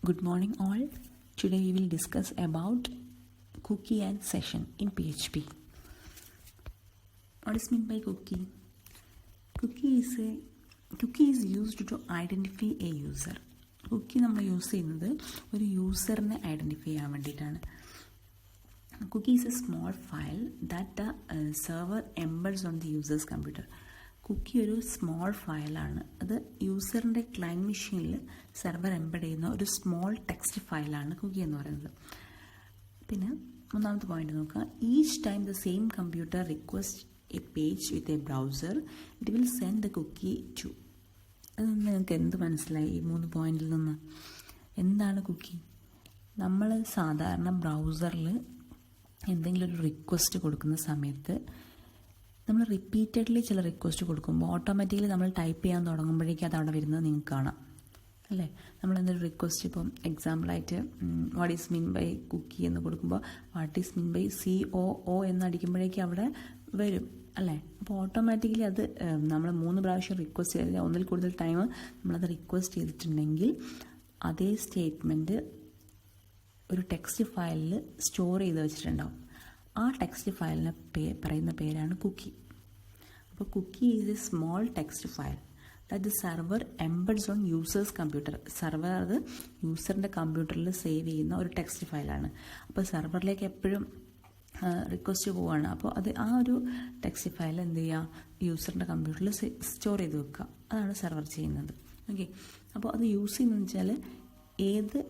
Good morning all. Today we will discuss about cookie and session in PHP. What is meant by cookie? Cookie is used to identify a user. Cookie നമ്മൾ use ചെയ്യുന്നത് ഒരു യൂസറിനെ identify ചെയ്യാൻ വേണ്ടിയിട്ടാണ്. Cookie is a small file that the server embeds on the user's computer. Kuki ഒരു small ഫയലാണ്. അത് യൂസറിൻ്റെ client മെഷീനിൽ server embed ചെയ്യുന്ന ഒരു സ്മോൾ ടെക്സ്റ്റ് ഫയലാണ് കുക്കി എന്ന് പറയുന്നത്. പിന്നെ മൂന്നാമത്തെ പോയിന്റ് നോക്കുക. Each time the same computer request a page with a browser it will send the cookie to. അത് നിങ്ങൾക്ക് എന്ത് മനസ്സിലായി ഈ 3 പോയിന്റിൽ നിന്ന്? എന്താണ് കുക്കി? നമ്മൾ സാധാരണ ബ്രൗസറിൽ എന്തെങ്കിലും ഒരു റിക്വസ്റ്റ് കൊടുക്കുന്ന സമയത്ത് നമ്മൾ റിപ്പീറ്റഡ്ലി ചില റിക്വസ്റ്റ് കൊടുക്കുമ്പോൾ ഓട്ടോമാറ്റിക്കലി നമ്മൾ ടൈപ്പ് ചെയ്യാൻ തുടങ്ങുമ്പോഴേക്കും അത് അവിടെ വരുന്നത് നിങ്ങൾക്ക് കാണാം അല്ലേ? നമ്മൾ എന്തൊരു റിക്വസ്റ്റ് ഇപ്പം എക്സാമ്പിളായിട്ട് what is mean by cookie എന്ന് കൊടുക്കുമ്പോൾ what is mean by COO എന്നടിക്കുമ്പോഴേക്കും അവിടെ വരും അല്ലേ? അപ്പോൾ ഓട്ടോമാറ്റിക്കലി അത് നമ്മൾ 3 പ്രാവശ്യം റിക്വസ്റ്റ് ചെയ്ത് ഒന്നിൽ കൂടുതൽ ടൈം നമ്മളത് റിക്വസ്റ്റ് ചെയ്തിട്ടുണ്ടെങ്കിൽ അതേ സ്റ്റേറ്റ്മെൻറ്റ് ഒരു ടെക്സ്റ്റ് ഫയലിൽ സ്റ്റോർ ചെയ്ത് വെച്ചിട്ടുണ്ടാവും. ആ ടെക്സ്റ്റ് ഫയലിനെ പറയുന്ന പേരാണ് കുക്കി. അപ്പോൾ cookie is a small text file that the server embeds on users computer. Server അത് യൂസറിൻ്റെ കമ്പ്യൂട്ടറിൽ സേവ് ചെയ്യുന്ന ഒരു ടെക്സ്റ്റ് ഫയലാണ്. അപ്പോൾ സെർവറിലേക്ക് എപ്പോഴും റിക്വസ്റ്റ് പോവുകയാണ്. അപ്പോൾ അത് ആ ഒരു ടെക്സ്റ്റ് ഫയൽ എന്ത് ചെയ്യുക, യൂസറിൻ്റെ കമ്പ്യൂട്ടറിൽ സ്റ്റോർ ചെയ്ത് വെക്കുക. അതാണ് സെർവർ ചെയ്യുന്നത്. ഓക്കെ, അപ്പോൾ അത് യൂസ് ചെയ്യുന്നതെന്ന് വെച്ചാൽ ഏത്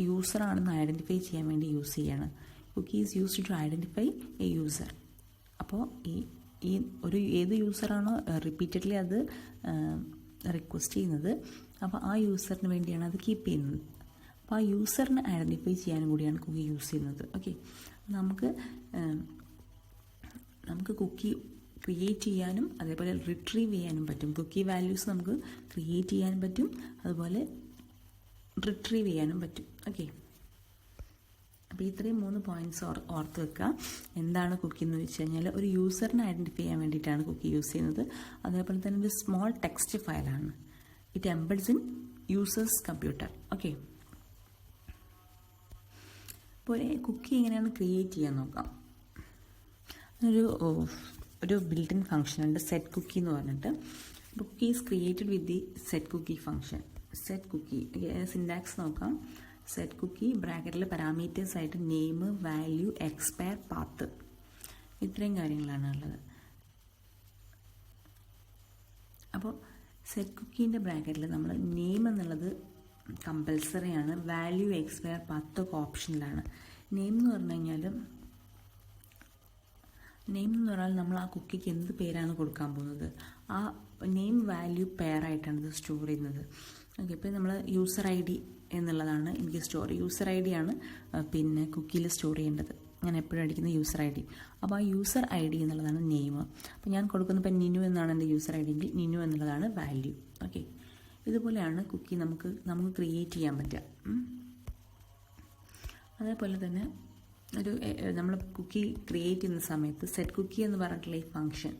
യൂസറാണെന്ന് ഐഡൻറ്റിഫൈ ചെയ്യാൻ വേണ്ടി യൂസ് ചെയ്യാണ്. Cookie is used to identify a user. അപ്പോൾ ഈ ഒരു ഏത് യൂസറാണോ റിപ്പീറ്റഡ്ലി അത് റിക്വസ്റ്റ് ചെയ്യുന്നത്, അപ്പോൾ ആ യൂസറിന് വേണ്ടിയാണ് അത് കീപ്പ് ചെയ്യുന്നത്. അപ്പോൾ ആ യൂസറിനെ ഐഡൻറ്റിഫൈ ചെയ്യാനും കൂടിയാണ് കുക്കി യൂസ് ചെയ്യുന്നത്. ഓക്കെ, നമുക്ക് കുക്കി ക്രിയേറ്റ് ചെയ്യാനും അതേപോലെ റിട്രീവ് ചെയ്യാനും പറ്റും. കുക്കി വാല്യൂസ് നമുക്ക് ക്രിയേറ്റ് ചെയ്യാനും പറ്റും, അതുപോലെ റിട്രീവ് ചെയ്യാനും പറ്റും. ഓക്കെ, അപ്പോൾ ഇത്രയും 3 പോയിന്റ്സ് ഓർത്ത് വെക്കുക. എന്താണ് കുക്കി എന്ന് വെച്ച് കഴിഞ്ഞാൽ ഒരു യൂസറിനെ ഐഡൻറ്റിഫൈ ചെയ്യാൻ വേണ്ടിയിട്ടാണ് കുക്കി യൂസ് ചെയ്യുന്നത്. അതേപോലെ തന്നെ ഒരു സ്മോൾ ടെക്സ്റ്റ് ഫയലാണ്. It embeds in users computer. Okay, അപ്പോൾ കുക്കി എങ്ങനെയാണ് ക്രിയേറ്റ് ചെയ്യാൻ നോക്കാം. ഒരു ബിൽറ്റ് ഇൻ ഫംഗ്ഷൻ ഉണ്ട്, സെറ്റ് കുക്കി എന്ന് പറഞ്ഞിട്ട്. Cookie is created with the set cookie function. Set cookie syntax നോക്കാം. സെറ്റ് കുക്കി ബ്രാക്കറ്റിൽ പാരാമീറ്റേഴ്സ് ആയിട്ട് നെയിം, വാല്യൂ, എക്സ്പയർ, പാത്ത്, ഇത്രയും കാര്യങ്ങളാണ് ഉള്ളത്. അപ്പോൾ സെറ്റ് കുക്കീൻ്റെ ബ്രാക്കറ്റിൽ നമ്മൾ നെയിം എന്നുള്ളത് കമ്പൽസറിയാണ്. വാല്യൂ, എക്സ്പയർ, പാത്ത് ഒക്കെ ഓപ്ഷനിലാണ്. നെയിം എന്ന് പറഞ്ഞു കഴിഞ്ഞാൽ നമ്മൾ ആ കുക്കിക്ക് എന്ത് പേരാണ് കൊടുക്കാൻ പോകുന്നത്, ആ നെയിം വാല്യൂ പെയറായിട്ടാണ് ഇത് സ്റ്റോർ ചെയ്യുന്നത്. ഓക്കെ, ഇപ്പോൾ നമ്മൾ യൂസർ ID എന്നുള്ളതാണ് എനിക്ക് യൂസർ ID ആണ് പിന്നെ കുക്കിയിൽ സ്റ്റോർ ചെയ്യേണ്ടത്. ഞാൻ എപ്പോഴും അടിക്കുന്ന യൂസർ ID. അപ്പോൾ ആ യൂസർ ID എന്നുള്ളതാണ് നെയിം. അപ്പോൾ ഞാൻ കൊടുക്കുന്ന ഇപ്പം നിനു എന്നാണ് എൻ്റെ യൂസർ ID എങ്കിൽ നിനു എന്നുള്ളതാണ് വാല്യൂ. ഓക്കെ, ഇതുപോലെയാണ് കുക്കി നമുക്ക് ക്രിയേറ്റ് ചെയ്യാൻ പറ്റുക. അതേപോലെ തന്നെ നമ്മൾ കുക്കി ക്രിയേറ്റ് ചെയ്യുന്ന സമയത്ത് സെറ്റ് കുക്കി എന്ന് പറഞ്ഞിട്ടുള്ള ഈ ഫംഗ്ഷൻ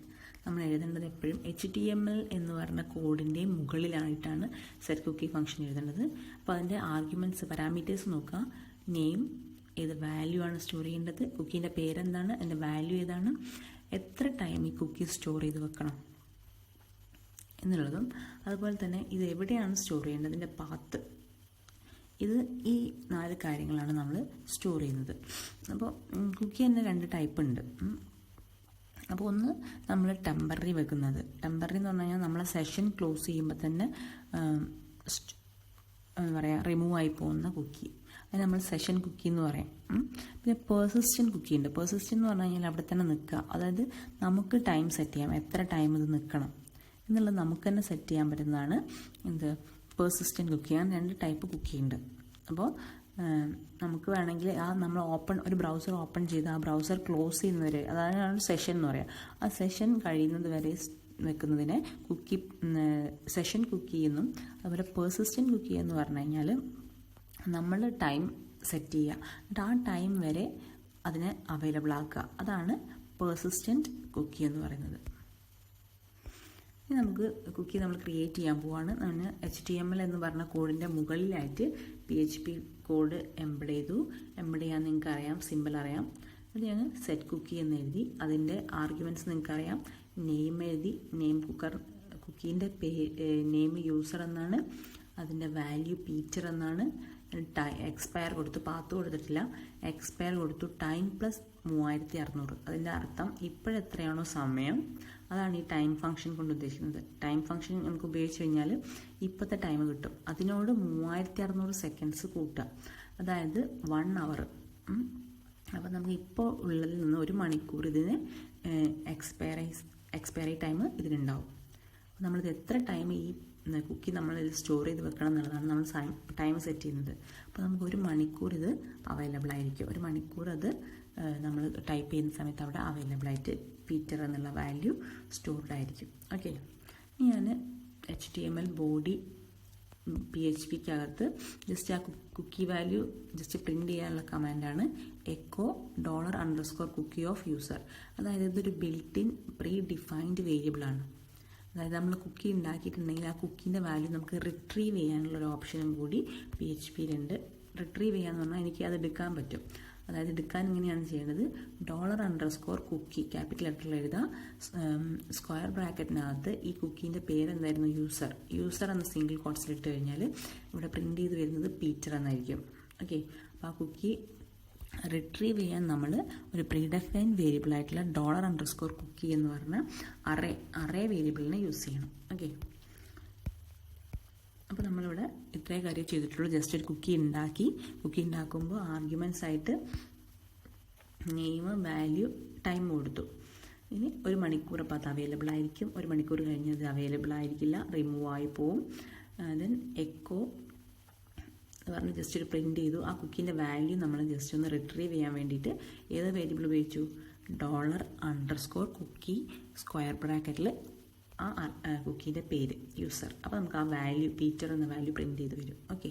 നമ്മൾ എഴുതേണ്ടത് എപ്പോഴും HTML എന്ന് പറഞ്ഞ കോഡിൻ്റെ മുകളിലായിട്ടാണ് സെറ്റ് കുക്കി ഫംഗ്ഷൻ എഴുതേണ്ടത്. അപ്പോൾ അതിൻ്റെ ആർഗ്യുമെൻറ്റ്സ് പാരാമീറ്റേഴ്സ് നോക്കുക. നെയിം ഏത് വാല്യൂ ആണ് സ്റ്റോർ ചെയ്യേണ്ടത്, കുക്കീൻ്റെ പേരെന്താണ്, അതിൻ്റെ വാല്യൂ ഏതാണ്, എത്ര ടൈം ഈ കുക്കി സ്റ്റോർ ചെയ്ത് വെക്കണം എന്നുള്ളതും, അതുപോലെ തന്നെ ഇത് എവിടെയാണ് സ്റ്റോർ ചെയ്യേണ്ടത്, ഇതിൻ്റെ പാത്ത്, ഈ 4 കാര്യങ്ങളാണ് നമ്മൾ സ്റ്റോർ ചെയ്യുന്നത്. അപ്പോൾ കുക്കി തന്നെ 2 ടൈപ്പ് ഉണ്ട്. അപ്പോൾ ഒന്ന് നമ്മൾ ടെമ്പററി വെക്കുന്നത്. ടെമ്പററി എന്ന് പറഞ്ഞു കഴിഞ്ഞാൽ നമ്മളെ സെഷൻ ക്ലോസ് ചെയ്യുമ്പോൾ തന്നെ എന്താ പറയുക, റിമൂവ് ആയി പോകുന്ന കുക്കി, അത് നമ്മൾ സെഷൻ കുക്കി എന്ന് പറയും. പിന്നെ പേഴ്സിസ്റ്റൻ്റ് കുക്കി ഉണ്ട്. പേഴ്സിസ്റ്റൻ്റ് എന്ന് പറഞ്ഞു കഴിഞ്ഞാൽ അവിടെ തന്നെ നിൽക്കുക. അതായത് നമുക്ക് ടൈം സെറ്റ് ചെയ്യാം, എത്ര ടൈം ഇത് നിൽക്കണം എന്നുള്ളത് നമുക്ക് തന്നെ സെറ്റ് ചെയ്യാൻ പറ്റുന്നതാണ് പേഴ്സിസ്റ്റൻ്റ് കുക്കി. അങ്ങനെ 2 ടൈപ്പ് കുക്കി ഉണ്ട്. അപ്പോൾ നമുക്ക് വേണമെങ്കിൽ നമ്മൾ ഒരു ബ്രൗസർ ഓപ്പൺ ചെയ്ത് ആ ബ്രൗസർ ക്ലോസ് ചെയ്യുന്നവരെ, അതാണ് സെഷൻ എന്ന് പറയുക. ആ സെഷൻ കഴിയുന്നത് വരെ വെക്കുന്നതിനെ സെഷൻ കുക്കി എന്നും, അതുപോലെ പേഴ്സിസ്റ്റൻ്റ് കുക്കി എന്ന് പറഞ്ഞു കഴിഞ്ഞാൽ നമ്മൾ ടൈം സെറ്റ് ചെയ്യുക, എന്നിട്ട് ആ ടൈം വരെ അതിനെ അവൈലബിൾ ആക്കുക. അതാണ് പേഴ്സിസ്റ്റൻ്റ് കുക്കി എന്ന് പറയുന്നത്. ഇനി നമുക്ക് കുക്കി നമ്മൾ ക്രിയേറ്റ് ചെയ്യാൻ പോവാണ്. നമ്മൾ HTML എന്ന് പറഞ്ഞ കോഡിൻ്റെ മുകളിലായിട്ട് PHP കോഡ് എംബഡ് ചെയ്തു. എംബഡ് ചെയ്യാൻ നിങ്ങൾക്ക് അറിയാം, സിമ്പിൾ അറിയാം. അത് ഞാൻ സെറ്റ് കുക്കി എന്ന് എഴുതി. അതിൻ്റെ ആർഗ്യുമെൻറ്റ്സ് നിങ്ങൾക്കറിയാം. നെയിം എഴുതി, കുക്കീൻ്റെ നെയിം യൂസർ എന്നാണ്, അതിൻ്റെ വാല്യൂ പീറ്റർ എന്നാണ്. എക്സ്പയർ കൊടുത്തു, പാത്ത് കൊടുത്തിട്ടില്ല, എക്സ്പയർ കൊടുത്തു, ടൈം പ്ലസ് 3600. അതിൻ്റെ അർത്ഥം ഇപ്പോഴെത്രയാണോ സമയം അതാണ് ഈ ടൈം ഫംഗ്ഷൻ കൊണ്ട് ഉദ്ദേശിക്കുന്നത്. ടൈം ഫംഗ്ഷൻ നമുക്ക് ഉപയോഗിച്ച് കഴിഞ്ഞാൽ ഇപ്പോഴത്തെ ടൈം കിട്ടും. അതിനോട് 3600 സെക്കൻഡ്സ് കൂട്ടുക, അതായത് 1 hour. അപ്പോൾ നമുക്ക് ഇപ്പോൾ ഉള്ളതിൽ നിന്ന് 1 മണിക്കൂർ ഇതിന് എക്സ്പയറി ടൈം ഇതിനുണ്ടാവും. അപ്പോൾ നമ്മളിത് എത്ര ടൈം ഈ കുക്കി നമ്മളിൽ സ്റ്റോർ ചെയ്ത് വെക്കണം എന്നുള്ളതാണ് നമ്മൾ ടൈം സെറ്റ് ചെയ്യുന്നത്. അപ്പോൾ നമുക്ക് 1 മണിക്കൂർ ഇത് അവൈലബിൾ ആയിരിക്കും. 1 മണിക്കൂർ അത് നമ്മൾ ടൈപ്പ് ചെയ്യുന്ന സമയത്ത് അവിടെ അവൈലബിൾ ആയിട്ട് പീറ്റർ എന്നുള്ള വാല്യൂ സ്റ്റോർഡ് ആയിരിക്കും. ഓക്കെ, ഇനി ഞാൻ HTML ബോഡി PHPക്കകത്ത് ജസ്റ്റ് ആ കുക്കി വാല്യൂ ജസ്റ്റ് പ്രിൻറ്റ് ചെയ്യാനുള്ള കമാൻഡാണ് എക്കോ $_cookie of user. അതായത് ഇതൊരു ബിൽറ്റ് ഇൻ പ്രീ ഡിഫൈൻഡ് വേരിയബിളാണ്. അതായത് നമ്മൾ കുക്കി ഉണ്ടാക്കിയിട്ടുണ്ടെങ്കിൽ ആ കുക്കീൻ്റെ വാല്യൂ നമുക്ക് റിട്രീവ് ചെയ്യാനുള്ളൊരു ഓപ്ഷനും കൂടി PHPയിലുണ്ട്. റിട്രീവ് ചെയ്യാന്ന് പറഞ്ഞാൽ എനിക്ക് അത് എടുക്കാൻ പറ്റും. അതായത് എടുക്കാൻ ഇങ്ങനെയാണ് ചെയ്യേണ്ടത്. $_cookie ക്യാപിറ്റൽ ലെറ്ററിൽ എഴുതുക, സ്ക്വയർ ബ്രാക്കറ്റിനകത്ത് ഈ കുക്കീൻ്റെ പേരെന്തായിരുന്നു, യൂസർ എന്ന സിംഗിൾ കോട്ട്സിൽ ഇട്ട് കഴിഞ്ഞാൽ ഇവിടെ പ്രിൻറ്റ് ചെയ്ത് വരുന്നത് പീറ്റർ എന്നായിരിക്കും. ഓക്കെ, അപ്പോൾ ആ കുക്കി റിട്രീവ് ചെയ്യാൻ നമ്മൾ ഒരു പ്രീഡിഫൈൻഡ് വേരിയബിൾ ആയിട്ടുള്ള $_cookie എന്ന് പറഞ്ഞ അറേ വേരിയബിളിനെ യൂസ് ചെയ്യണം. ഓക്കെ, അപ്പോൾ നമ്മളിവിടെ ഇത്രേ കാര്യം ചെയ്തിട്ടുള്ളൂ. ജസ്റ്റ് ഒരു കുക്കി ഉണ്ടാക്കുമ്പോൾ ആർഗ്യുമെൻറ്റ്സ് ആയിട്ട് നെയിം, വാല്യൂ, ടൈം കൊടുത്തു. ഇനി 1 മണിക്കൂർ അപ്പോൾ അത് അവൈലബിൾ ആയിരിക്കും. 1 മണിക്കൂർ കഴിഞ്ഞ് അത് അവൈലബിൾ ആയിരിക്കില്ല, റിമൂവ് ആയി പോവും. ദെൻ എക്കോ പറഞ്ഞ് ജസ്റ്റ് ഒരു പ്രിൻറ്റ് ചെയ്തു. ആ കുക്കീൻ്റെ വാല്യൂ നമ്മൾ ജസ്റ്റ് ഒന്ന് റിട്രീവ് ചെയ്യാൻ വേണ്ടിയിട്ട് ഏത് വേരിയബിൾ ഉപയോഗിച്ചു, $_cookie സ്ക്വയർ ബ്രാക്കറ്റിൽ ആ കുക്കീൻ്റെ പേര് യൂസർ. അപ്പോൾ നമുക്ക് ആ വാല്യൂ പീറ്റർ എന്ന വാല്യൂ പ്രിൻറ്റ് ചെയ്ത് വരും. ഓക്കെ,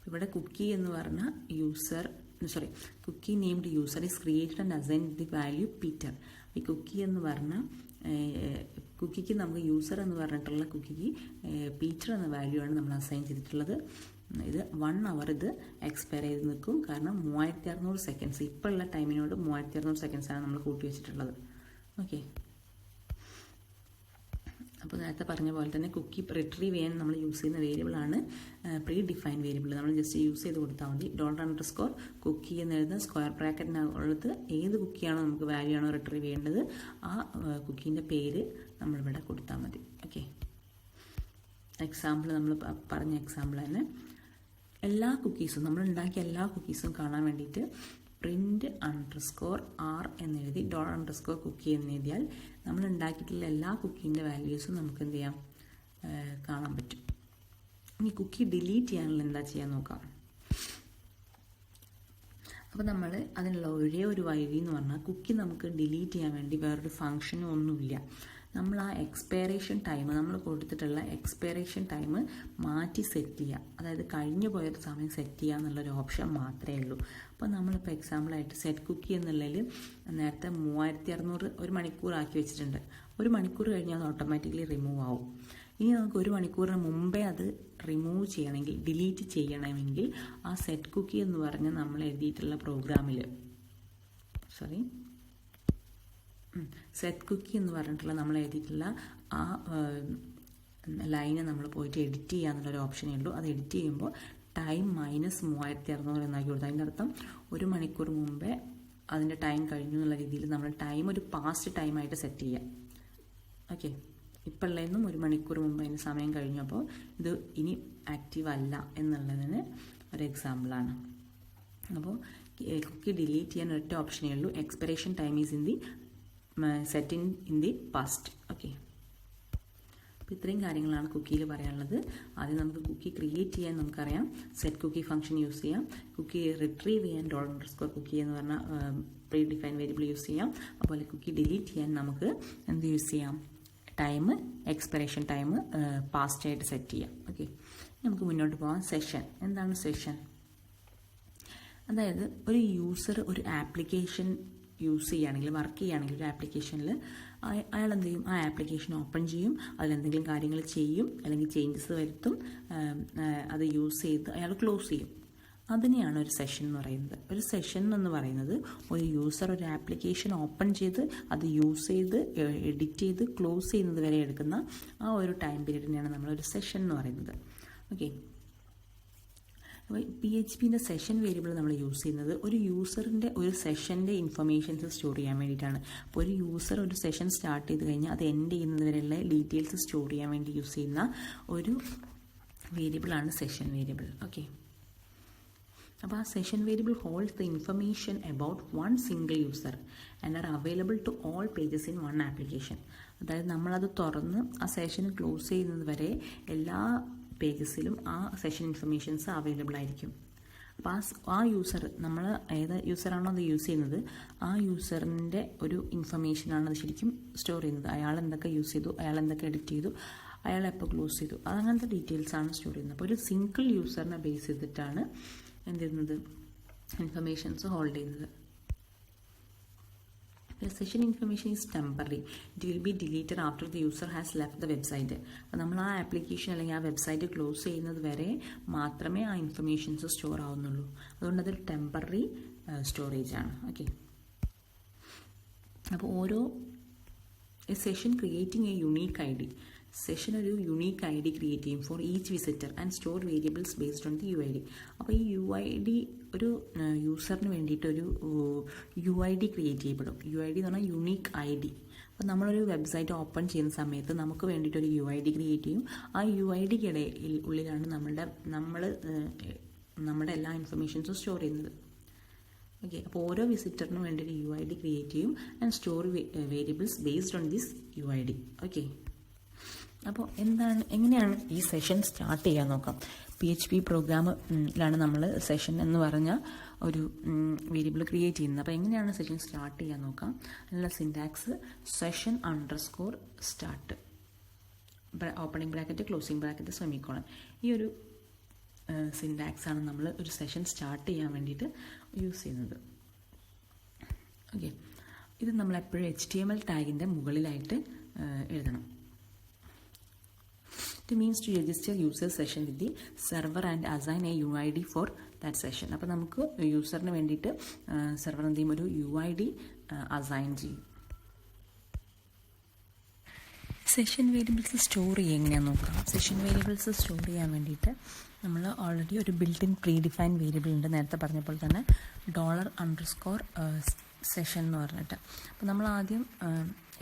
ഇവിടെ കുക്കി എന്ന് പറഞ്ഞ cookie named user is created and assign the value Peter. ഈ കുക്കി എന്ന് പറഞ്ഞ കുക്കിക്ക് നമുക്ക് യൂസർ എന്ന് പറഞ്ഞിട്ടുള്ള കുക്കിക്ക് പീറ്റർ എന്ന വാല്യൂ ആണ് നമ്മൾ അസൈൻ ചെയ്തിട്ടുള്ളത്. ഇത് 1 hour ഇത് എക്സ്പയർ ചെയ്ത് നിൽക്കും. കാരണം 3600 സെക്കൻഡ്സ്, ഇപ്പോൾ ഉള്ള ടൈമിനോട് 3600 സെക്കൻഡ്സാണ് നമ്മൾ കൂട്ടി വെച്ചിട്ടുള്ളത്. ഓക്കെ, അപ്പോൾ നേരത്തെ പറഞ്ഞ പോലെ തന്നെ കുക്കി റിട്രീവ് ചെയ്യാൻ നമ്മൾ യൂസ് ചെയ്യുന്ന വേരിയബിളാണ് പ്രീ ഡിഫൈൻഡ് വേരിയബിൾ. നമ്മൾ ജസ്റ്റ് യൂസ് ചെയ്ത് കൊടുത്താൽ മതി. $_cookie എന്ന് എഴുതുന്ന സ്ക്വയർ ബ്രാക്കറ്റിനകത്ത് ഏത് കുക്കിയാണോ നമുക്ക് വാല്യൂ ആണോ റിട്രീവ് ചെയ്യേണ്ടത് ആ കുക്കീൻ്റെ പേര് നമ്മളിവിടെ കൊടുത്താൽ മതി. ഓക്കെ, എക്സാമ്പിൾ നമ്മൾ പറഞ്ഞ എക്സാമ്പിൾ തന്നെ എല്ലാ കുക്കീസും നമ്മൾ ഉണ്ടാക്കിയ എല്ലാ കുക്കീസും കാണാൻ വേണ്ടിയിട്ട് print_r എന്നെഴുതി $_cookie എന്ന് എഴുതിയാൽ നമ്മൾ ഉണ്ടാക്കിയിട്ടുള്ള എല്ലാ കുക്കീൻ്റെ വാല്യൂസും നമുക്ക് എന്ത് ചെയ്യാം, കാണാൻ പറ്റും. ഇനി കുക്കി ഡിലീറ്റ് ചെയ്യാനുള്ള എന്താ ചെയ്യാൻ നോക്കാം. അപ്പോൾ നമ്മൾ അതിനുള്ള ഒരേ ഒരു വഴി എന്ന് പറഞ്ഞാൽ കുക്കി നമുക്ക് ഡിലീറ്റ് ചെയ്യാൻ വേണ്ടി വേറൊരു ഫംഗ്ഷനും ഒന്നുമില്ല. നമ്മൾ ആ എക്സ്പയറേഷൻ ടൈം നമ്മൾ കൊടുത്തിട്ടുള്ള എക്സ്പയറേഷൻ ടൈം മാറ്റി സെറ്റ് ചെയ്യുക. അതായത് കഴിഞ്ഞു പോയൊരു സമയം സെറ്റ് ചെയ്യുക എന്നുള്ളൊരു ഓപ്ഷൻ മാത്രമേ ഉള്ളൂ. അപ്പോൾ നമ്മളിപ്പോൾ എക്സാമ്പിളായിട്ട് സെറ്റ് കുക്കി എന്നുള്ളതിൽ നേരത്തെ 3600 1 മണിക്കൂർ ആക്കി വെച്ചിട്ടുണ്ട്. 1 മണിക്കൂർ കഴിഞ്ഞാൽ അത് ഓട്ടോമാറ്റിക്കലി റിമൂവ് ആവും. ഇനി നമുക്ക് 1 മണിക്കൂറിന് മുമ്പേ അത് റിമൂവ് ചെയ്യണമെങ്കിൽ, ഡിലീറ്റ് ചെയ്യണമെങ്കിൽ ആ സെറ്റ് കുക്കി എന്ന് പറഞ്ഞ് നമ്മൾ എഴുതിയിട്ടുള്ള പ്രോഗ്രാമിൽ സെറ്റ് കുക്കി എന്ന് പറഞ്ഞിട്ടുള്ള നമ്മൾ എഴുതിയിട്ടുള്ള ആ ലൈന് നമ്മൾ പോയിട്ട് എഡിറ്റ് ചെയ്യാന്നുള്ളൊരു ഓപ്ഷനേ ഉള്ളൂ. അത് എഡിറ്റ് ചെയ്യുമ്പോൾ ടൈം -3600 എന്നാക്കി കൊടുത്തു. അതിൻ്റെ അർത്ഥം 1 മണിക്കൂർ മുമ്പേ അതിൻ്റെ ടൈം കഴിഞ്ഞു എന്നുള്ള രീതിയിൽ നമ്മൾ ടൈം ഒരു പാസ്റ്റ് ടൈമായിട്ട് സെറ്റ് ചെയ്യാം. ഓക്കെ, ഇപ്പോൾ ഉള്ളതെന്നും 1 മണിക്കൂർ മുമ്പ് അതിന് സമയം കഴിഞ്ഞു. അപ്പോൾ ഇത് ഇനി ആക്റ്റീവ് അല്ല എന്നുള്ളതിന് ഒരു എക്സാമ്പിളാണ്. അപ്പോൾ കുക്കി ഡിലീറ്റ് ചെയ്യാൻ ഒറ്റ ഓപ്ഷനേ ഉള്ളൂ. Expiration time is in the set in the past. Okay, അപ്പോൾ ഇത്രയും കാര്യങ്ങളാണ് കുക്കിയിൽ പറയാനുള്ളത്. ആദ്യം നമുക്ക് കുക്കി ക്രിയേറ്റ് ചെയ്യാൻ നമുക്കറിയാം, സെറ്റ് കുക്കി ഫംഗ്ഷൻ യൂസ് ചെയ്യാം. കുക്കി റിട്രീവ് ചെയ്യാൻ $_cookie എന്ന് പറഞ്ഞ പ്രീ ഡിഫൈൻ വേരിയബിൾ യൂസ് ചെയ്യാം. അതുപോലെ കുക്കി ഡിലീറ്റ് ചെയ്യാൻ നമുക്ക് എന്ത് യൂസ് ചെയ്യാം, ടൈം എക്സ്പയറേഷൻ ടൈം പാസ്റ്റ് ആയിട്ട് സെറ്റ് ചെയ്യാം. ഓക്കെ, നമുക്ക് മുന്നോട്ട് പോകാം. സെഷൻ എന്താണ് സെഷൻ? അതായത് ഒരു യൂസർ ഒരു ആപ്ലിക്കേഷൻ യൂസ് ചെയ്യുകയാണെങ്കിൽ, വർക്ക് ചെയ്യുകയാണെങ്കിൽ ഒരു ആപ്ലിക്കേഷനിൽ, അയാൾ എന്ത് ചെയ്യും, ആ ആപ്ലിക്കേഷൻ ഓപ്പൺ ചെയ്യും, അതിലെന്തെങ്കിലും കാര്യങ്ങൾ ചെയ്യും, അല്ലെങ്കിൽ ചേഞ്ചസ് വരുത്തും, അത് യൂസ് ചെയ്ത് അയാൾ ക്ലോസ് ചെയ്യും. അതിനെയാണ് ഒരു സെഷൻ എന്ന് പറയുന്നത്. ഒരു സെഷൻ എന്ന് പറയുന്നത് ഒരു യൂസർ ഒരു ആപ്ലിക്കേഷൻ ഓപ്പൺ ചെയ്ത് അത് യൂസ് ചെയ്ത് എഡിറ്റ് ചെയ്ത് ക്ലോസ് ചെയ്യുന്നത് വരെ എടുക്കുന്ന ആ ഒരു ടൈം പീരീഡിനെയാണ് നമ്മളൊരു സെഷൻ എന്ന് പറയുന്നത്. ഓക്കെ, അപ്പോൾ PHPൻ്റെ സെഷൻ വേരിയബിൾ നമ്മൾ യൂസ് ചെയ്യുന്നത് ഒരു യൂസറിൻ്റെ ഒരു സെഷൻ്റെ ഇൻഫർമേഷൻസ് സ്റ്റോർ ചെയ്യാൻ വേണ്ടിയിട്ടാണ്. അപ്പോൾ ഒരു യൂസർ ഒരു സെഷൻ സ്റ്റാർട്ട് ചെയ്ത് കഴിഞ്ഞാൽ അത് എൻഡ് ചെയ്യുന്നത് വരെയുള്ള ഡീറ്റെയിൽസ് സ്റ്റോർ ചെയ്യാൻ വേണ്ടി യൂസ് ചെയ്യുന്ന ഒരു വേരിയബിളാണ് സെഷൻ വേരിയബിൾ. ഓക്കെ, അപ്പോൾ ആ session variable holds the information about one single user and are available to all pages in one application. അതായത് നമ്മളത് തുറന്ന് ആ സെഷൻ ക്ലോസ് ചെയ്യുന്നത് വരെ എല്ലാ പേജസിലും ആ സെഷൻ ഇൻഫർമേഷൻസ് അവൈലബിൾ ആയിരിക്കും. അപ്പോൾ ആ യൂസർ, നമ്മൾ ഏത് യൂസറാണോ അത് യൂസ് ചെയ്യുന്നത്, ആ യൂസറിൻ്റെ ഒരു ഇൻഫർമേഷനാണ് അത് ശരിക്കും സ്റ്റോർ ചെയ്യുന്നത്. അയാൾ എന്തൊക്കെ യൂസ് ചെയ്തു, അയാൾ എന്തൊക്കെ എഡിറ്റ് ചെയ്തു, അയാൾ എപ്പോൾ ക്ലോസ് ചെയ്തു, അങ്ങനത്തെ ഡീറ്റെയിൽസാണ് സ്റ്റോർ ചെയ്യുന്നത്. അപ്പോൾ ഒരു സിംഗിൾ യൂസറിനെ ബേസ് ചെയ്തിട്ടാണ് എന്ത് ചെയ്യുന്നത്, ഇൻഫർമേഷൻസ് ഹോൾഡ് ചെയ്യുന്നത്. The session information is temporary. It will be deleted after the user has left the website. അപ്പോൾ നമ്മൾ ആ ആപ്ലിക്കേഷൻ അല്ലെങ്കിൽ ആ വെബ്സൈറ്റ് ക്ലോസ് ചെയ്യുന്നത് വരെ മാത്രമേ ആ ഇൻഫർമേഷൻസ് സ്റ്റോർ ആവുന്നുള്ളൂ. അതുകൊണ്ട് അതൊരു ടെമ്പററി സ്റ്റോറേജ് ആണ്. ഓക്കെ, അപ്പോൾ ഓരോ session creating A unique ID. Session ഒരു യുണീക്ക് ID ക്രിയേറ്റ് ചെയ്യും for each visitor and store variables based on the UID. അപ്പോൾ ഈ UID ഒരു യൂസറിന് വേണ്ടിയിട്ട് ഒരു UID ക്രിയേറ്റ് ചെയ്യപ്പെടും. UID എന്ന് പറഞ്ഞാൽ യുണീക്ക് ID. അപ്പോൾ നമ്മളൊരു വെബ്സൈറ്റ് ഓപ്പൺ ചെയ്യുന്ന സമയത്ത് നമുക്ക് വേണ്ടിയിട്ടൊരു UID ക്രിയേറ്റ് ചെയ്യും. ആ UIDക്കിടയിൽ ഉള്ളിലാണ് നമ്മുടെ എല്ലാ ഇൻഫർമേഷൻസും സ്റ്റോർ ചെയ്യുന്നത്. ഓക്കെ, അപ്പോൾ ഓരോ വിസിറ്ററിനും വേണ്ടി ഒരു UID ക്രിയേറ്റ് ചെയ്യും and store variables based on this UID. Okay, അപ്പോൾ എങ്ങനെയാണ് ഈ സെഷൻ സ്റ്റാർട്ട് ചെയ്യാൻ നോക്കാം. PHP പ്രോഗ്രാമിലാണ് നമ്മൾ സെഷൻ എന്ന് പറഞ്ഞ ഒരു വേരിയബിൾ ക്രിയേറ്റ് ചെയ്യുന്നത്. അപ്പോൾ എങ്ങനെയാണ് സെഷൻ സ്റ്റാർട്ട് ചെയ്യാൻ നോക്കാം. അതിനുള്ള syntax session_start, opening bracket closing bracket semicolon. ഈ ഒരു സിൻടാക്സാണ് നമ്മൾ ഒരു സെഷൻ സ്റ്റാർട്ട് ചെയ്യാൻ വേണ്ടിയിട്ട് യൂസ് ചെയ്യുന്നത്. ഓക്കെ, ഇത് നമ്മൾ എപ്പോഴും HTML ടാഗിൻ്റെ മുകളിലായിട്ട് എഴുതണം. It means to register user session with the server and assign a UID for that session. അപ്പോൾ നമുക്ക് യൂസറിന് വേണ്ടിയിട്ട് സെർവർ എന്ത് ചെയ്യും, ഒരു UID അസൈൻ ചെയ്യും. സെഷൻ വേരിയബിൾസ് സ്റ്റോർ ചെയ്യുക എങ്ങനെയാണെന്ന് നോക്കാം. സെഷൻ വേരിയബിൾസ് സ്റ്റോർ ചെയ്യാൻ വേണ്ടിയിട്ട് നമ്മൾ ഓൾറെഡി ഒരു built in pre define variable ഉണ്ട്. നേരത്തെ പറഞ്ഞപ്പോൾ തന്നെ $_സെഷൻ എന്ന് പറഞ്ഞിട്ട്. അപ്പോൾ നമ്മൾ ആദ്യം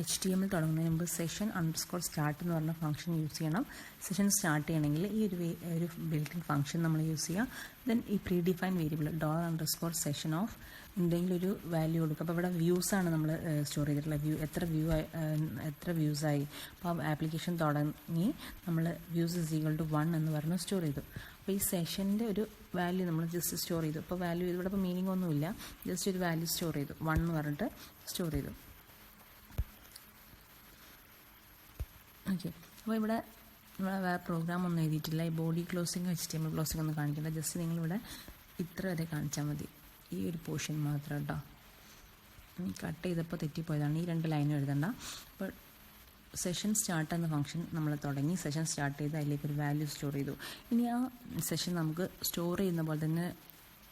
HTML തുടങ്ങുന്നതിന് മുമ്പ് session_start എന്ന് പറഞ്ഞ ഫംഗ്ഷൻ യൂസ് ചെയ്യണം. സെഷൻ സ്റ്റാർട്ട് ചെയ്യണമെങ്കിൽ ഈ ഒരു ബിൽറ്റ് ഇൻ ഫംഗ്ഷൻ നമ്മൾ യൂസ് ചെയ്യുക. ദെൻ ഈ pre define variable $_session of എന്തെങ്കിലും ഒരു വാല്യൂ കൊടുക്കുക. അപ്പോൾ ഇവിടെ വ്യൂസാണ് നമ്മൾ സ്റ്റോർ ചെയ്തിട്ടുള്ള എത്ര വ്യൂസായി. അപ്പോൾ ആപ്ലിക്കേഷൻ തുടങ്ങി നമ്മൾ വ്യൂസ് =1 എന്ന് പറഞ്ഞ് സ്റ്റോർ ചെയ്തു. അപ്പോൾ ഈ സെഷൻ്റെ ഒരു വാല്യൂ നമ്മൾ ജസ്റ്റ് സ്റ്റോർ ചെയ്തു. അപ്പോൾ വാല്യൂ ഇവിടെ ഇപ്പോൾ മീനിങ് ഒന്നുമില്ല, ജസ്റ്റ് ഒരു വാല്യൂ സ്റ്റോർ ചെയ്തു, 1 എന്ന് പറഞ്ഞിട്ട് സ്റ്റോർ ചെയ്തു. ഓക്കെ, അപ്പോൾ ഇവിടെ നമ്മൾ വേറെ പ്രോഗ്രാം ഒന്നും എഴുതിയിട്ടില്ല. ഈ ബോഡി ക്ലോസിങ് HTML ക്ലോസിങ് ഒന്നും കാണിക്കില്ല. ജസ്റ്റ് നിങ്ങളിവിടെ ഇത്ര വരെ കാണിച്ചാൽ മതി, ഈ ഒരു പോർഷൻ മാത്രം കേട്ടോ. കട്ട് ചെയ്തപ്പോൾ തെറ്റിപ്പോയതാണ്, ഈ 2 ലൈനും എഴുതണ്ട. അപ്പോൾ സെഷൻ സ്റ്റാർട്ട് എന്ന ഫംഗ്ഷൻ നമ്മൾ തുടങ്ങി, സെഷൻ സ്റ്റാർട്ട് ചെയ്ത് അതിലേക്ക് ഒരു വാല്യൂ സ്റ്റോർ ചെയ്തു. ഇനി ആ സെഷൻ നമുക്ക് സ്റ്റോർ ചെയ്യുന്ന പോലെ തന്നെ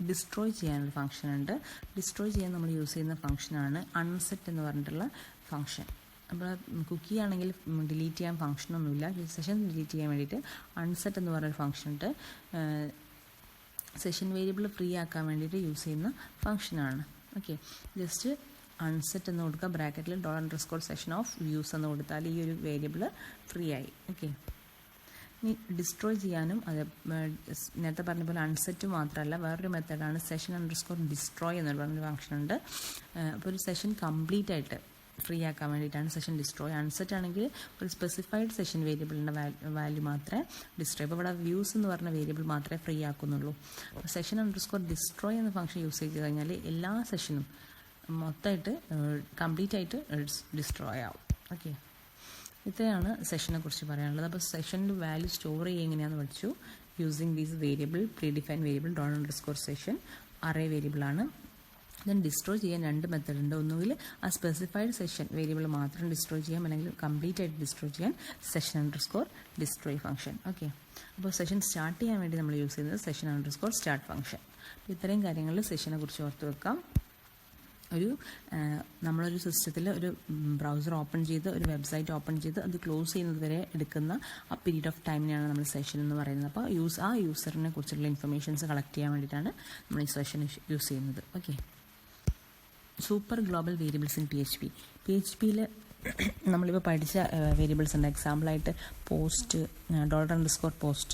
ഡിസ്ട്രോയ് ചെയ്യാനൊരു ഫംഗ്ഷൻ ഉണ്ട്. ഡിസ്ട്രോയ് ചെയ്യാൻ നമ്മൾ യൂസ് ചെയ്യുന്ന ഫംഗ്ഷനാണ് അൺസെറ്റ് എന്ന് പറഞ്ഞിട്ടുള്ള ഫംഗ്ഷൻ. അപ്പോൾ കുക്കി ആണെങ്കിൽ ഡിലീറ്റ് ചെയ്യാൻ ഫംഗ്ഷനൊന്നുമില്ല. സെഷൻ ഡിലീറ്റ് ചെയ്യാൻ വേണ്ടിയിട്ട് അൺസെറ്റ് എന്ന് പറഞ്ഞൊരു ഫംഗ്ഷൻ ഉണ്ട്. സെഷൻ വേരിയബിൾ ഫ്രീ ആക്കാൻ വേണ്ടിയിട്ട് യൂസ് ചെയ്യുന്ന ഫംഗ്ഷനാണ്. ഓക്കെ, ജസ്റ്റ് അൺസെറ്റ് എന്ന് കൊടുക്കുക, ബ്രാക്കറ്റിൽ $_session ഓഫ് വ്യൂസ് എന്ന് കൊടുത്താൽ ഈ ഒരു വേരിയബിൾ ഫ്രീ ആയി. ഓക്കെ, ഇനി ഡിസ്ട്രോയ് ചെയ്യാനും അത് നേരത്തെ പറഞ്ഞ പോലെ അൺസെറ്റ് മാത്രമല്ല, വേറൊരു മെത്തേഡാണ് session_destroy എന്ന് പറഞ്ഞൊരു ഫംഗ്ഷൻ ഉണ്ട്. അപ്പോൾ ഒരു സെഷൻ കംപ്ലീറ്റ് ആയിട്ട് ഫ്രീ ആക്കാൻ വേണ്ടിയിട്ടാണ് സെഷൻ ഡിസ്ട്രോയ്. അൺസെറ്റ് ആണെങ്കിൽ ഒരു സ്പെസിഫൈഡ് സെഷൻ വേരിയബിളിൻ്റെ വാല്യൂ മാത്രമേ ഡിസ്ട്രോയ്. അപ്പോൾ ഇവിടെ വ്യൂസ് എന്ന് പറഞ്ഞ വേരിയബിൾ മാത്രമേ ഫ്രീ ആക്കുന്നുള്ളൂ. അപ്പോൾ session_destroy എന്ന ഫംഗ്ഷൻ യൂസ് ചെയ്ത് കഴിഞ്ഞാൽ എല്ലാ സെഷനും മൊത്തമായിട്ട് കംപ്ലീറ്റ് ആയിട്ട് ഡിസ്ട്രോയ് ആവും. ഓക്കെ, ഇത്രയാണ് സെഷനെ കുറിച്ച് പറയാനുള്ളത്. അപ്പോൾ സെഷൻ്റെ വാല്യൂ സ്റ്റോർ ചെയ്യുക എങ്ങനെയാണെന്ന് പഠിച്ചു. Using these variable, pre define variable $_session array വേരിയബിളാണ്. ദെൻ ഡിസ്ട്രോയ് ചെയ്യാൻ രണ്ട് മെത്തേഡ് ഉണ്ട്. ഒന്നുകിൽ ആ സ്പെസിഫൈഡ് സെഷൻ വേരിയബിൾ മാത്രം ഡിസ്ട്രോയ് ചെയ്യാം, അല്ലെങ്കിൽ കംപ്ലീറ്റ് ആയിട്ട് ഡിസ്ട്രോയ് ചെയ്യാൻ session_destroy ഫംഗ്ഷൻ. ഓക്കെ, അപ്പോൾ സെഷൻ സ്റ്റാർട്ട് ചെയ്യാൻ വേണ്ടി നമ്മൾ യൂസ് ചെയ്യുന്നത് session_start ഫംഗ്ഷൻ. അപ്പോൾ ഇത്രയും കാര്യങ്ങൾ സെഷനെ കുറിച്ച് ഓർത്ത് വെക്കാം. നമ്മളൊരു സിസ്റ്റത്തിൽ ഒരു ബ്രൗസർ ഓപ്പൺ ചെയ്ത് ഒരു വെബ്സൈറ്റ് ഓപ്പൺ ചെയ്ത് അത് ക്ലോസ് ചെയ്യുന്നത് വരെ എടുക്കുന്ന ആ പീരീഡ് ഓഫ് ടൈമിനെയാണ് നമ്മൾ സെഷൻ എന്ന് പറയുന്നത്. അപ്പോൾ ആ യൂസറിനെ കുറിച്ചുള്ള ഇൻഫർമേഷൻസ് കളക്ട് ചെയ്യാൻ വേണ്ടിയിട്ടാണ് നമ്മൾ ഈ സെഷൻ യൂസ് ചെയ്യുന്നത്. Okay, super global variables in PHP-യിൽ നമ്മളിപ്പോൾ പഠിച്ച വേരിയബിൾസ് ഉണ്ട്. എക്സാമ്പിളായിട്ട് പോസ്റ്റ്, $_post,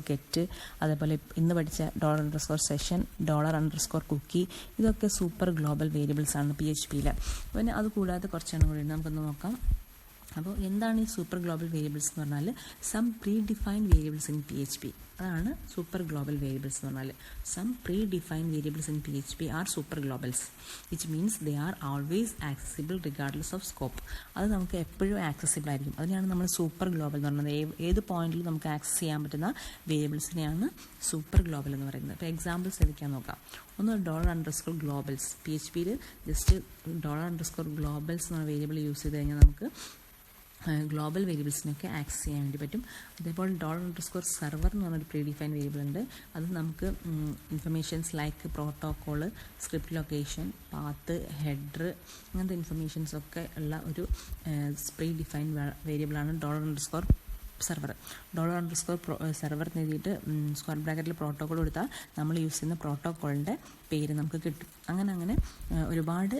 $_get, അതേപോലെ ഇന്ന് പഠിച്ച $_session, $_cookie, ഇതൊക്കെ സൂപ്പർ ഗ്ലോബൽ വേരിയബിൾസ് ആണ് PHP-യിൽ. പിന്നെ അതുകൂടാതെ കുറച്ചെണ്ണം കൂടി നമുക്കൊന്ന് നോക്കാം. അപ്പോൾ എന്താണ് ഈ സൂപ്പർ ഗ്ലോബൽ വേരിയബിൾസ് എന്ന് പറഞ്ഞാൽ some predefined variables in PHP. അതാണ് സൂപ്പർ ഗ്ലോബൽ വേരിയബിൾസ് എന്ന് പറഞ്ഞാൽ. Some predefined variables in PHP are super globals, which means they are always accessible regardless of scope. അത് നമുക്ക് എപ്പോഴും ആക്സസിബിൾ ആയിരിക്കും. അതിനാണ് നമ്മൾ സൂപ്പർ ഗ്ലോബൽ എന്ന് പറയുന്നത്. ഏത് പോയിന്റിലും നമുക്ക് ആക്സസ് ചെയ്യാൻ പറ്റുന്ന വേരിയബിൾസിനെയാണ് സൂപ്പർ ഗ്ലോബൽ എന്ന് പറയുന്നത്. ഇപ്പോൾ എക്സാമ്പിൾസ് എടുക്കാൻ നോക്കാം. ഒന്ന് $_globals. PHP-യിൽ ജസ്റ്റ് $_globals എന്ന വേരിയബിൾ യൂസ് ചെയ്ത് കഴിഞ്ഞാൽ നമുക്ക് ഗ്ലോബൽ വേരിയബിൾസിനൊക്കെ ആക്സസ് ചെയ്യാൻ വേണ്ടി പറ്റും. അതേപോലെ $_server എന്ന് പറഞ്ഞൊരു പ്രീ ഡിഫൈൻ വേരിയബിൾ ഉണ്ട്. അത് നമുക്ക് informations like protocol, script location, path, header, അങ്ങനത്തെ ഇൻഫർമേഷൻസൊക്കെ ഉള്ള ഒരു പ്രീ ഡിഫൈൻ വേരിയബിളാണ് $_server. $_server എഴുതിയിട്ട് സ്ക്വയർ ബ്രാക്കറ്റിൽ പ്രോട്ടോക്കോൾ കൊടുത്താൽ നമ്മൾ യൂസ് ചെയ്യുന്ന പ്രോട്ടോക്കോളിൻ്റെ പേര് നമുക്ക് കിട്ടും. അങ്ങനെ ഒരുപാട്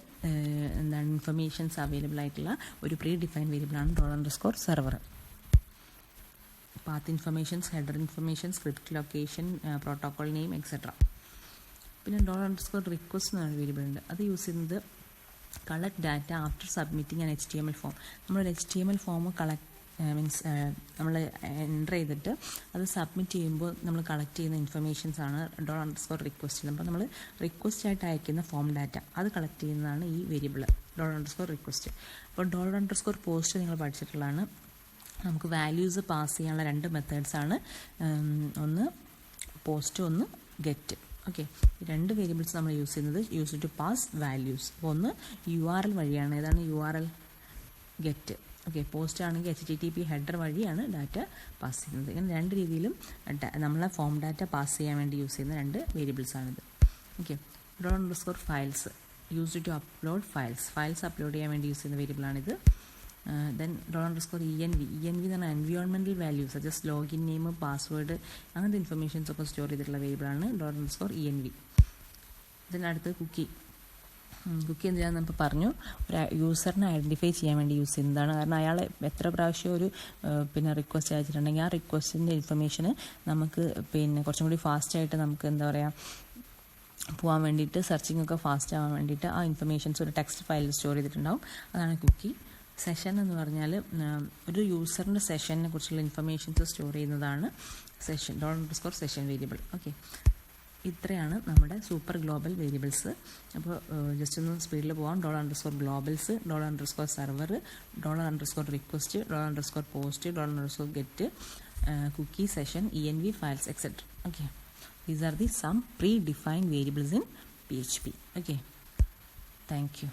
ഇൻഫർമേഷൻസ് അവൈലബിൾ ആയിട്ടുള്ള ഒരു പ്രീ ഡിഫൈൻ വേരിയബിളാണ് $_server. Path informations, header information, script location, protocol name, etcetera. പിന്നെ $_request എന്ന് പറഞ്ഞ വേരിയബിൾ ഉണ്ട്. അത് യൂസ് ചെയ്യുന്നത് collect data after submitting an HTML form. നമ്മളൊരു HTML ഫോം നമ്മൾ എൻ്റർ ചെയ്തിട്ട് അത് സബ്മിറ്റ് ചെയ്യുമ്പോൾ നമ്മൾ കളക്ട് ചെയ്യുന്ന ഇൻഫർമേഷൻസ് ആണ് $_request. അപ്പോൾ നമ്മൾ റിക്വസ്റ്റ് ആയിട്ട് അയക്കുന്ന ഫോം ഡാറ്റ അത് കളക്ട് ചെയ്യുന്നതാണ് ഈ വേരിയബിൾ $_request. അപ്പോൾ $_post നിങ്ങൾ പഠിച്ചിട്ടുള്ളതാണ്. നമുക്ക് വാല്യൂസ് പാസ് ചെയ്യാനുള്ള രണ്ട് മെത്തേഡ്സാണ്. ഒന്ന് പോസ്റ്റ്, ഒന്ന് ഗെറ്റ്. ഓക്കെ, രണ്ട് വേരിയബിൾസ് നമ്മൾ യൂസ് ചെയ്യുന്നത് ടു പാസ് വാല്യൂസ്. അപ്പോൾ ഒന്ന് URL വഴിയാണ്. ഏതാണ് URL? ഗെറ്റ്. ഓക്കെ, പോസ്റ്റ് ആണെങ്കിൽ HTTP ഹെഡർ വഴിയാണ് ഡാറ്റ പാസ് ചെയ്യുന്നത്. ഇങ്ങനെ രണ്ട് രീതിയിലും നമ്മളെ ഫോം ഡാറ്റ പാസ് ചെയ്യാൻ വേണ്ടി യൂസ് ചെയ്യുന്ന രണ്ട് വേരിയബിൾസാണിത്. ഓക്കെ, $_files used to upload files upload ചെയ്യാൻ വേണ്ടി യൂസ് ചെയ്യുന്ന വേരിയബിളാണിത്. ദെൻ $_env എന്ന് പറഞ്ഞാൽ environmental values suggest login name, password, അങ്ങനത്തെ ഇൻഫർമേഷൻസ് ഒക്കെ സ്റ്റോർ ചെയ്തിട്ടുള്ള വേരിയബിളാണ് $_env. ദെൻ അടുത്ത് കുക്കി എന്തിനാണെന്ന് നമുക്ക് പറഞ്ഞു. ഒരു യൂസറിനെ ഐഡൻറ്റിഫൈ ചെയ്യാൻ വേണ്ടി യൂസ് ചെയ്യുന്നതാണ്. കാരണം അയാൾ എത്ര പ്രാവശ്യം ഒരു റിക്വസ്റ്റ് അയച്ചിട്ടുണ്ടെങ്കിൽ ആ റിക്വസ്റ്റിൻ്റെ ഇൻഫർമേഷന് നമുക്ക് കുറച്ചും കൂടി ഫാസ്റ്റായിട്ട് നമുക്ക് പോകാൻ വേണ്ടിയിട്ട്, സെർച്ചിങ് ഒക്കെ ഫാസ്റ്റ് ആവാൻ വേണ്ടിയിട്ട് ആ ഇൻഫർമേഷൻസ് ഒരു ടെക്സ്റ്റ് ഫയലിൽ സ്റ്റോർ ചെയ്തിട്ടുണ്ടാവും. അതാണ് കുക്കി. സെഷൻ എന്ന് പറഞ്ഞാൽ ഒരു യൂസറിൻ്റെ സെഷനെ കുറിച്ചുള്ള ഇൻഫർമേഷൻസ് സ്റ്റോർ ചെയ്യുന്നതാണ് $_session വേരിയബിൾ. ഓക്കെ, ഇത്രയാണ് നമ്മുടെ സൂപ്പർ ഗ്ലോബൽ വേരിയബിൾസ്. അപ്പോൾ ജസ്റ്റ് ഒന്ന് സ്പീഡിൽ പോകാം. $_globals, $_server, $_request, $_post, $_get, cookie, session, env, files, etc. Okay, these are the some predefined variables in PHP. Okay, thank you.